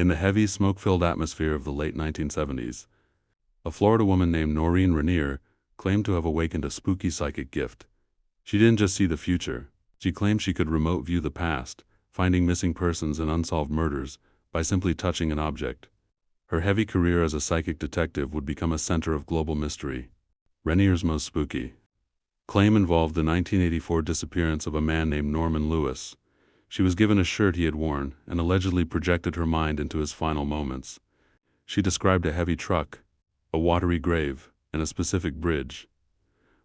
In the heavy, smoke-filled atmosphere of the late 1970s, a Florida woman named Noreen Renier claimed to have awakened a spooky psychic gift. She didn't just see the future, she claimed she could remote view the past, finding missing persons and unsolved murders by simply touching an object. Her heavy career as a psychic detective would become a center of global mystery. Renier's most spooky claim involved the 1984 disappearance of a man named Norman Lewis. She was given a shirt he had worn and allegedly projected her mind into his final moments. She described a heavy truck, a watery grave, and a specific bridge.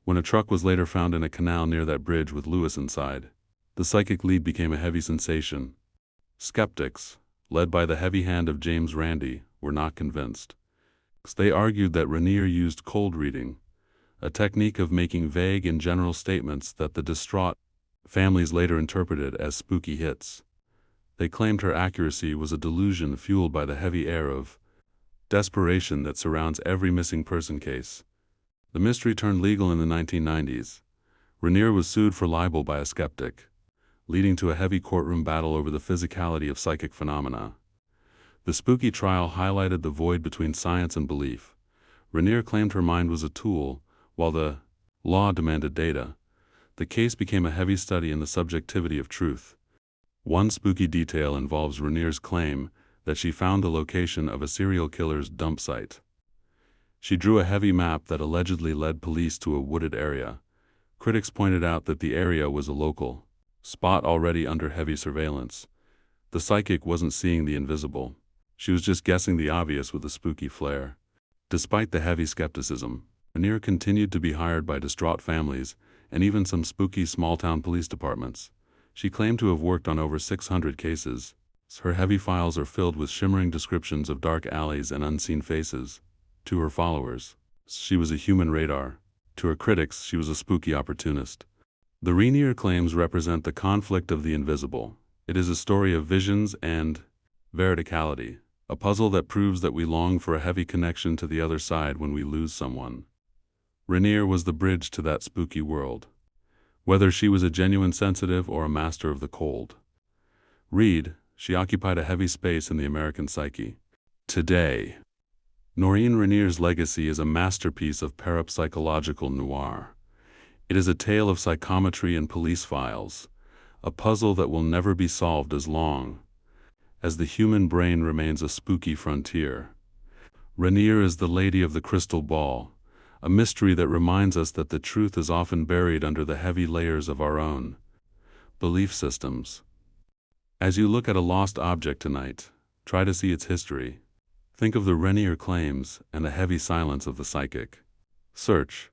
When a truck was later found in a canal near that bridge with Lewis inside, the psychic lead became a heavy sensation. Skeptics, led by the heavy hand of James Randi, were not convinced. They argued that Renier used cold reading, a technique of making vague and general statements that the distraught families later interpreted as spooky hits. They claimed her accuracy was a delusion fueled by the heavy air of desperation that surrounds every missing person case. The mystery turned legal in the 1990s. Renier was sued for libel by a skeptic, leading to a heavy courtroom battle over the physicality of psychic phenomena. The spooky trial highlighted the void between science and belief. Renier claimed her mind was a tool, while the law demanded data. The case became a heavy study in the subjectivity of truth. One spooky detail involves Renier's claim that she found the location of a serial killer's dump site. She drew a heavy map that allegedly led police to a wooded area. Critics pointed out that the area was a local spot already under heavy surveillance. The psychic wasn't seeing the invisible. She was just guessing the obvious with a spooky flair. Despite the heavy skepticism, Renier continued to be hired by distraught families and even some spooky small-town police departments. She claimed to have worked on over 600 cases. Her heavy files are filled with shimmering descriptions of dark alleys and unseen faces. To her followers, she was a human radar. To her critics, she was a spooky opportunist. The Renier claims represent the conflict of the invisible. It is a story of visions and veridicality, a puzzle that proves that we long for a heavy connection to the other side when we lose someone. Renier was the bridge to that spooky world. Whether she was a genuine sensitive or a master of the cold read, she occupied a heavy space in the American psyche. Today, Noreen Renier's legacy is a masterpiece of parapsychological noir. It is a tale of psychometry and police files, a puzzle that will never be solved as long as the human brain remains a spooky frontier. Renier is the Lady of the Crystal Ball, a mystery that reminds us that the truth is often buried under the heavy layers of our own belief systems. As you look at a lost object tonight, try to see its history. Think of the Renier claims and the heavy silence of the psychic. Search.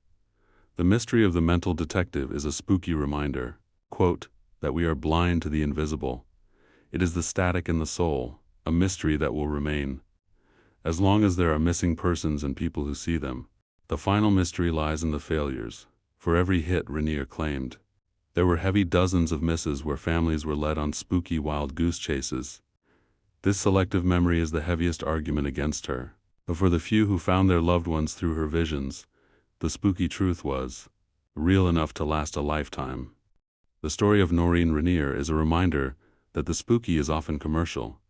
The mystery of the mental detective is a spooky reminder, quote, that we are blind to the invisible. It is the static in the soul, a mystery that will remain as long as there are missing persons and people who see them. The final mystery lies in the failures. For every hit, Renier claimed, there were heavy dozens of misses where families were led on spooky wild goose chases. This selective memory is the heaviest argument against her. But for the few who found their loved ones through her visions, the spooky truth was real enough to last a lifetime. The story of Noreen Renier is a reminder that the spooky is often commercial.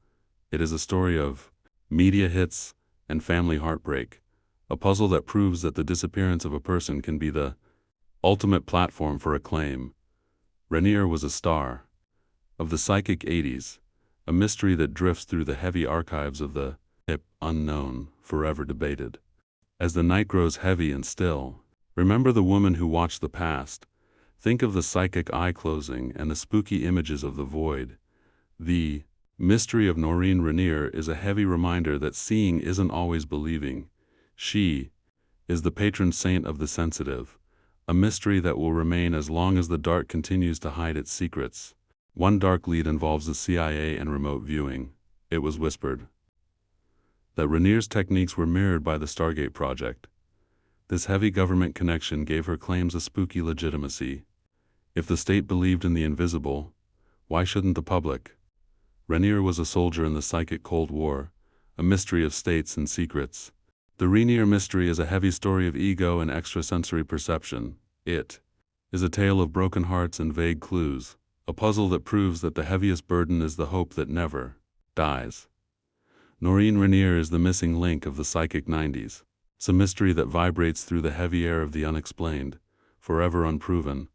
It is a story of media hits and family heartbreak, a puzzle that proves that the disappearance of a person can be the ultimate platform for acclaim. Renier was a star of the psychic 80s, a mystery that drifts through the heavy archives of the unknown, forever debated. As the night grows heavy and still, remember the woman who watched the past. Think of the psychic eye closing and the spooky images of the void. The mystery of Noreen Renier is a heavy reminder that seeing isn't always believing. She is the patron saint of the sensitive, a mystery that will remain as long as the dark continues to hide its secrets. One dark lead involves the CIA and remote viewing. It was whispered that Renier's techniques were mirrored by the Stargate project. This heavy government connection gave her claims a spooky legitimacy. If the state believed in the invisible, why shouldn't the public? Renier was a soldier in the psychic Cold War, a mystery of states and secrets. The Renier mystery is a heavy story of ego and extrasensory perception. It is a tale of broken hearts and vague clues, a puzzle that proves that the heaviest burden is the hope that never dies. Noreen Renier is the missing link of the psychic 90s. It's a mystery that vibrates through the heavy air of the unexplained, forever unproven.